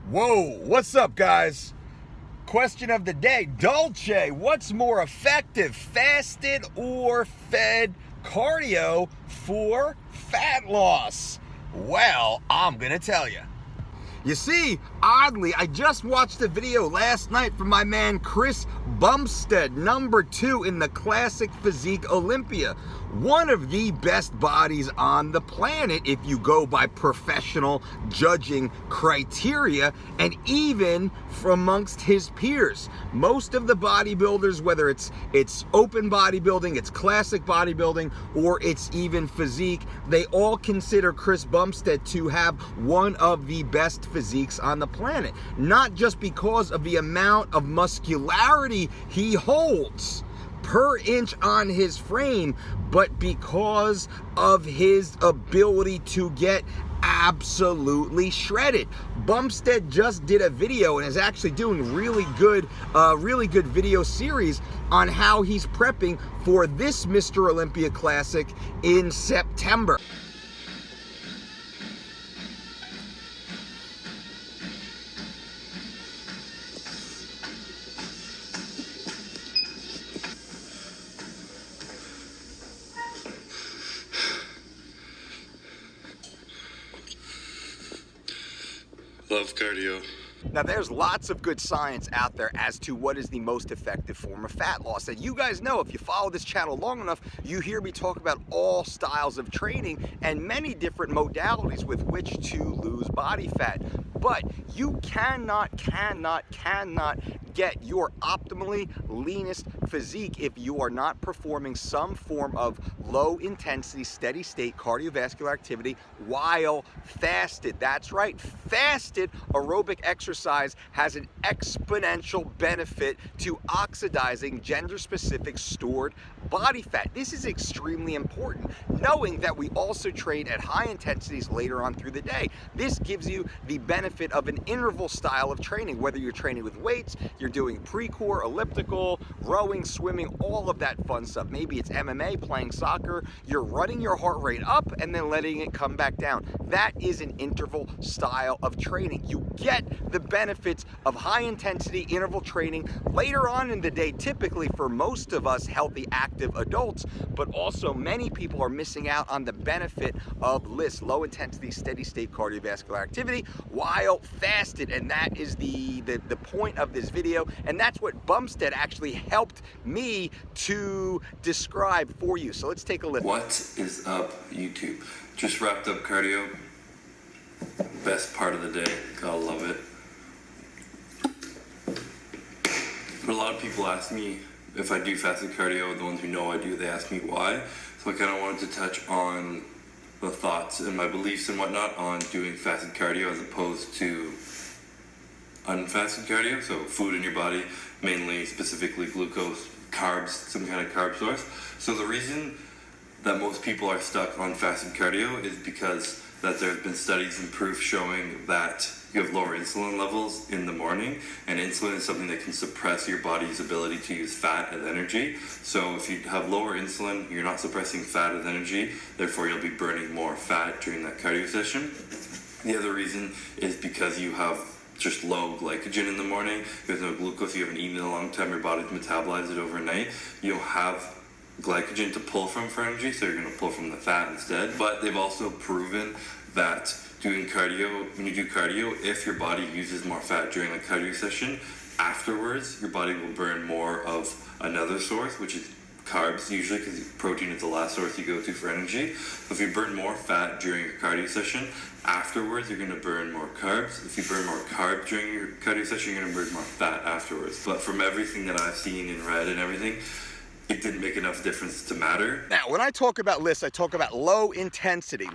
Whoa, what's up, guys? Question of the day, DOLCE, what's more effective, fasted or fed cardio for fat loss? Well, I'm gonna tell you. You see, oddly, I just watched a video last night from my man Chris Bumstead, #2 in the classic physique Olympia. One of the best bodies on the planet if you go by professional judging criteria, and even from amongst his peers. Most of the bodybuilders, whether it's open bodybuilding, it's classic bodybuilding, or it's even physique, they all consider Chris Bumstead to have one of the best physiques on the planet. Not just because of the amount of muscularity he holds per inch on his frame, but because of his ability to get absolutely shredded. Bumstead just did a video and is actually doing really good video series on how he's prepping for this Mr. Olympia Classic in September. Love cardio. Now, there's lots of good science out there as to what is the most effective form of fat loss. And you guys know, if you follow this channel long enough, you hear me talk about all styles of training and many different modalities with which to lose body fat. But you cannot get your optimally leanest physique if you are not performing some form of low intensity, steady state cardiovascular activity while fasted. That's right, fasted aerobic exercise has an exponential benefit to oxidizing gender-specific stored body fat. This is extremely important, knowing that we also train at high intensities later on through the day. This gives you the benefit of an interval style of training, whether you're training with weights, you're doing pre-core, elliptical, rowing, swimming, all of that fun stuff. Maybe it's MMA, playing soccer, you're running your heart rate up and then letting it come back down. That is an interval style of training. You get the benefits of high intensity interval training later on in the day, typically for most of us healthy active adults, but also many people are missing out on the benefit of LISS, low intensity steady state cardiovascular activity, while fasted. And that is the point of this video, and that's what Bumstead actually helped me to describe for you. So let's take a listen. What is up, YouTube? Just wrapped up cardio. Best part of the day. Gotta love it. But a lot of people ask me if I do fasted cardio. The ones who know I do, they ask me why. So I kind of wanted to touch on the thoughts and my beliefs and whatnot on doing fasted cardio as opposed to unfasted cardio. So food in your body, mainly specifically glucose, carbs, some kind of carb source. So the reason that most people are stuck on fasted cardio is because that there have been studies and proof showing that you have lower insulin levels in the morning, and insulin is something that can suppress your body's ability to use fat as energy. So if you have lower insulin, you're not suppressing fat as energy, therefore you'll be burning more fat during that cardio session. The other reason is because you have just low glycogen in the morning. There's no glucose, you haven't eaten in a long time, your body's metabolized it overnight. You don't have glycogen to pull from for energy, so you're going to pull from the fat instead. But they've also proven that doing cardio, when you do cardio, if your body uses more fat during the cardio session, afterwards your body will burn more of another source, which is carbs usually, because protein is the last source you go to for energy. So if you burn more fat during your cardio session, afterwards you're going to burn more carbs. If you burn more carbs during your cardio session, you're going to burn more fat afterwards. But from everything that I've seen and read and everything, it didn't make enough difference to matter. Now, when I talk about LISS, I talk about low intensity,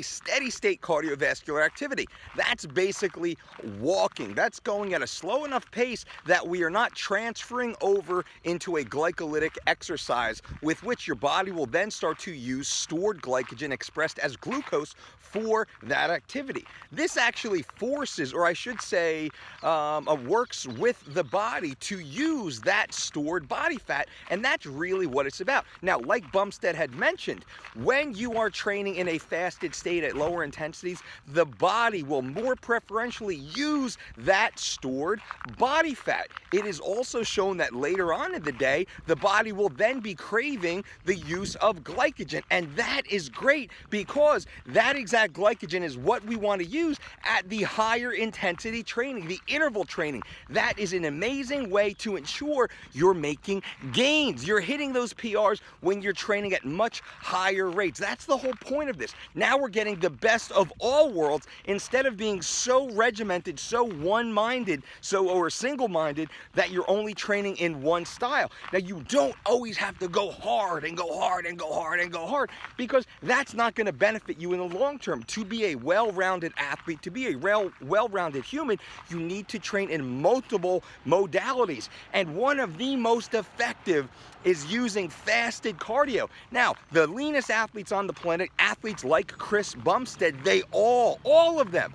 steady state cardiovascular activity. That's basically walking. That's going at a slow enough pace that we are not transferring over into a glycolytic exercise with which your body will then start to use stored glycogen expressed as glucose for that activity. This actually forces, or I should say, works with the body to use that stored body fat, and And that's really what it's about. Now, like Bumstead had mentioned, when you are training in a fasted state at lower intensities, the body will more preferentially use that stored body fat. It is also shown that later on in the day, the body will then be craving the use of glycogen. And that is great because that exact glycogen is what we want to use at the higher intensity training, the interval training. That is an amazing way to ensure you're making gains. You're hitting those PRs when you're training at much higher rates. That's the whole point of this. Now we're getting the best of all worlds instead of being so regimented, so one-minded, or single-minded that you're only training in one style. Now you don't always have to go hard and go hard and go hard and go hard because that's not going to benefit you in the long term. To be a well-rounded athlete, to be a well-rounded human, you need to train in multiple modalities. And one of the most effective is using fasted cardio. Now, the leanest athletes on the planet, athletes like Chris Bumstead, they all of them,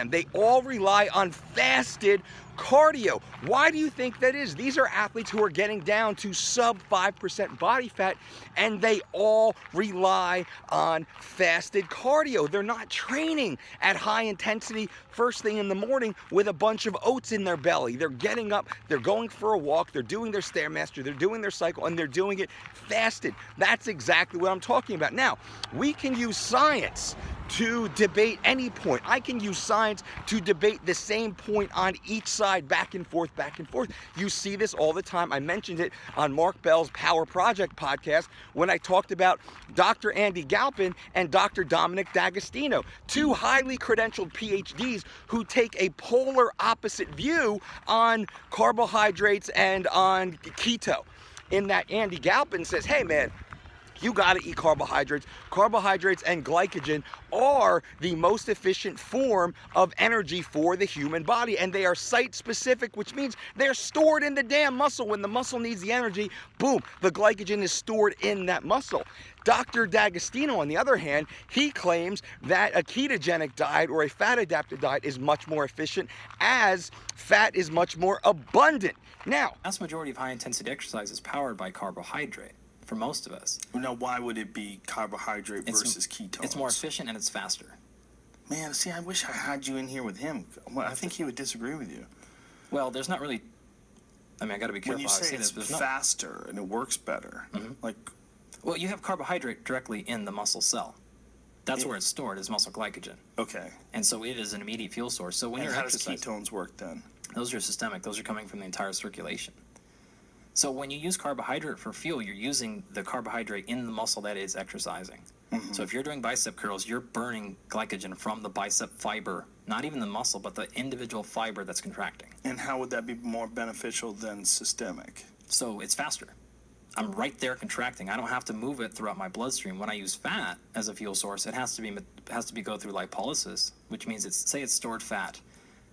they all rely on fasted cardio. Why do you think that is? These are athletes who are getting down to sub 5% body fat, and they all rely on fasted cardio. They're not training at high intensity first thing in the morning with a bunch of oats in their belly. They're getting up, they're going for a walk, they're doing their Stairmaster, they're doing their cycle, and they're doing it fasted. That's exactly what I'm talking about. Now, we can use science to debate any point. I can use science to debate the same point on each side, back and forth, back and forth. You see this all the time. I mentioned it on Mark Bell's Power Project podcast when I talked about Dr. Andy Galpin and Dr. Dominic D'Agostino, two highly credentialed PhDs who take a polar opposite view on carbohydrates and on keto. In that, Andy Galpin says, hey man, you got to eat carbohydrates. Carbohydrates and glycogen are the most efficient form of energy for the human body, and they are site-specific, which means they're stored in the damn muscle. When the muscle needs the energy, boom, the glycogen is stored in that muscle. Dr. D'Agostino, on the other hand, he claims that a ketogenic diet or a fat-adapted diet is much more efficient as fat is much more abundant. Now, the vast majority of high-intensity exercise is powered by carbohydrate. For most of us. Now, why would it be carbohydrate versus ketones? It's more efficient and it's faster. Man, see, I wish I had you in here with him. Well, I think he would disagree with you. Well, there's not really. I mean, I got to be careful. When you say it's faster and it works better, like. Well, you have carbohydrate directly in the muscle cell. That's where it's stored, is muscle glycogen. Okay. And so it is an immediate fuel source. So when you're exercising, how does ketones work then? Those are systemic. Those are coming from the entire circulation. So when you use carbohydrate for fuel, you're using the carbohydrate in the muscle that is exercising. So if you're doing bicep curls, you're burning glycogen from the bicep fiber, not even the muscle, but the individual fiber that's contracting. And how would that be more beneficial than systemic? So it's faster. I'm right there contracting. I don't have to move it throughout my bloodstream. When I use fat as a fuel source, it has to go through lipolysis, which means it's stored fat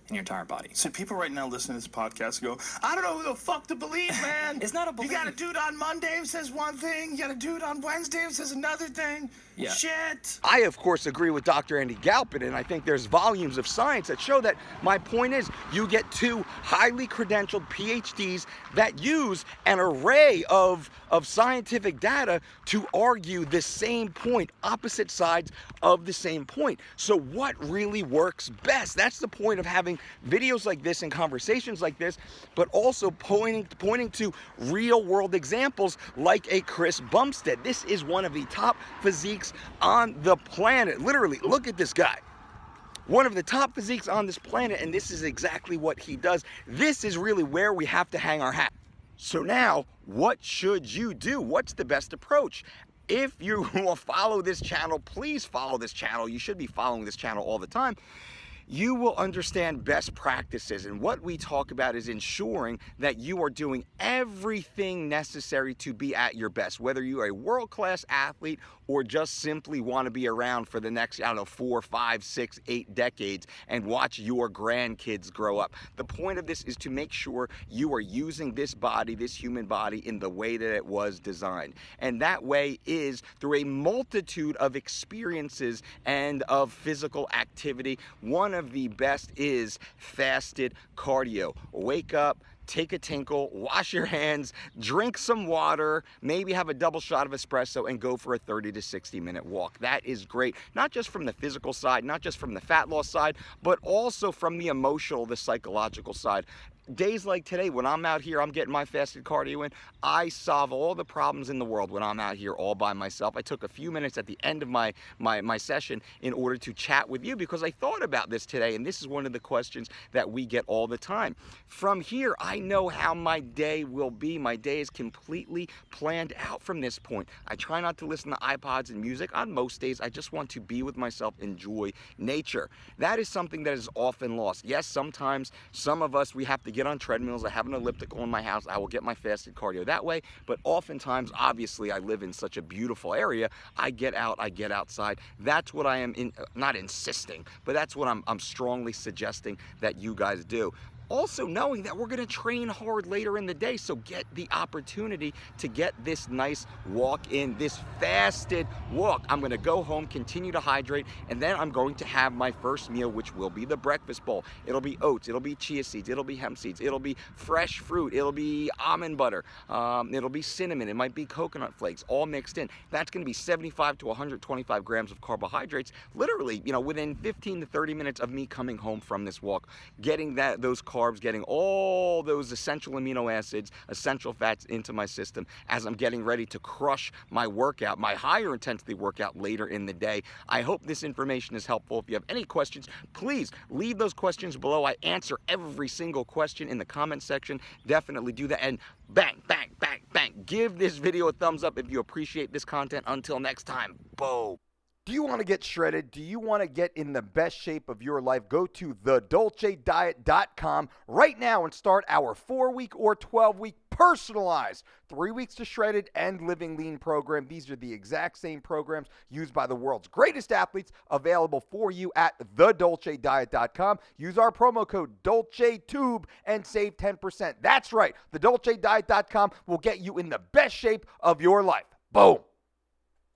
in your entire body. So people right now listening to this podcast go, I don't know who the fuck to believe, man. It's not a belief. You got a dude on Monday who says one thing, you got a dude on Wednesday who says another thing. Yeah. Shit. I, of course, agree with Dr. Andy Galpin, and I think there's volumes of science that show that. My point is, you get two highly credentialed PhDs that use an array of scientific data to argue the same point, opposite sides of the same point. So what really works best? That's the point of having videos like this and conversations like this, but also pointing to real world examples like a Chris Bumstead. This is one of the top physiques on the planet. Literally, look at this guy. One of the top physiques on this planet, and this is exactly what he does. This is really where we have to hang our hat. So now, what should you do? What's the best approach? If you will follow this channel, please follow this channel. You should be following this channel all the time. You will understand best practices, and what we talk about is ensuring that you are doing everything necessary to be at your best, whether you are a world-class athlete or just simply want to be around for the next, 4, 5, 6, 8 decades and watch your grandkids grow up. The point of this is to make sure you are using this body, this human body, in the way that it was designed. And that way is through a multitude of experiences and of physical activity. One of the best is fasted cardio. Wake up, take a tinkle, wash your hands, drink some water, maybe have a double shot of espresso, and go for a 30 to 60-minute walk. That is great, not just from the physical side, not just from the fat loss side, but also from the emotional, the psychological side. Days like today, when I'm out here, I'm getting my fasted cardio in, I solve all the problems in the world when I'm out here all by myself. I took a few minutes at the end of my session in order to chat with you because I thought about this today, and this is one of the questions that we get all the time. From here, I know how my day will be. My day is completely planned out from this point. I try not to listen to iPods and music. On most days, I just want to be with myself, enjoy nature. That is something that is often lost. Yes, sometimes some of us, we have to get on treadmills. I have an elliptical in my house. I will get my fasted cardio that way, but oftentimes, obviously, I live in such a beautiful area. I get out, I get outside. That's what I am not insisting, but that's what I'm strongly suggesting that you guys do. Also knowing that we're going to train hard later in the day, so get the opportunity to get this nice walk in, this fasted walk. I'm going to go home, continue to hydrate, and then I'm going to have my first meal, which will be the breakfast bowl. It'll be oats, it'll be chia seeds, it'll be hemp seeds, it'll be fresh fruit, it'll be almond butter, it'll be cinnamon, it might be coconut flakes, all mixed in. That's going to be 75 to 125 grams of carbohydrates, literally, within 15 to 30 minutes of me coming home from this walk, getting those carbs, getting all those essential amino acids, essential fats into my system as I'm getting ready to crush my workout, my higher intensity workout later in the day. I hope this information is helpful. If you have any questions, please leave those questions below. I answer every single question in the comment section. Definitely do that. And bang, bang, bang, bang. Give this video a thumbs up if you appreciate this content. Until next time, boom. Do you want to get shredded? Do you want to get in the best shape of your life? Go to thedolcediet.com right now and start our 4-week or 12-week personalized 3 weeks to shredded and living lean program. These are the exact same programs used by the world's greatest athletes, available for you at thedolcediet.com. Use our promo code DolceTube and save 10%. That's right. Thedolcediet.com will get you in the best shape of your life. Boom.